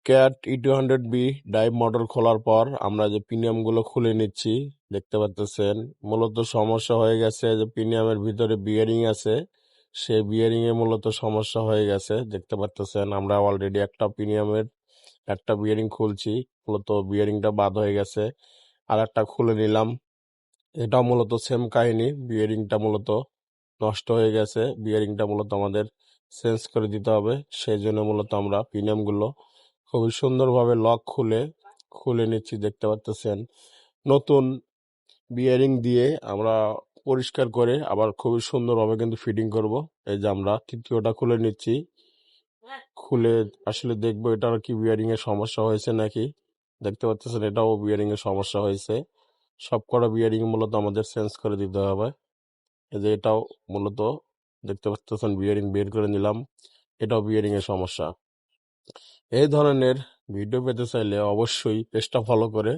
Cat E200B dive motor খোলার পর আমরা যে পিনিয়াম গুলো খুলে নিচ্ছি, দেখতে পাচ্ছেন। মূলত সমস্যা হয়ে গেছে যে পিনিয়ামের ভিতরে বিয়ারিং আছে, সেই বিয়ারিং এ মূলত সমস্যা হয়ে গেছে। দেখতে পাচ্ছেন আমরা অলরেডি একটা বিয়ারিং খুলছি, মূলত বিয়ারিংটা বাদ হয়ে গেছে। আর একটা খুলে নিলাম, এটাও মূলত সেম কাহিনী, বিয়ারিংটা মূলত নষ্ট হয়ে গেছে। বিয়ারিংটা মূলত আমাদের চেঞ্জ করে দিতে হবে। সেই জন্য মূলত আমরা পিনিয়ামগুলো খুবই সুন্দরভাবে লক খুলে নিচ্ছি। দেখতে পাচ্ছেন নতুন বিয়ারিং দিয়ে আমরা পরিষ্কার করে আবার খুবই সুন্দরভাবে কিন্তু ফিটিং করব। এই যে আমরা তৃতীয়টা খুলে নিচ্ছি, খুলে আসলে দেখবো এটার কি বিয়ারিং এর সমস্যা হয়েছে নাকি। দেখতে পাচ্ছেন এটাও বিয়ারিং এর সমস্যা হয়েছে। সবকটা বিয়ারিং মূলত আমাদের চেঞ্জ করে দিতে হবে। এই যে এটাও মূলত দেখতে পাচ্ছেন বিয়ারিং বের করে নিলাম, এটাও বিয়ারিং এর সমস্যা। এই ধরনের ভিডিও পেতে চাইলে অবশ্যই পেজটা ফলো করে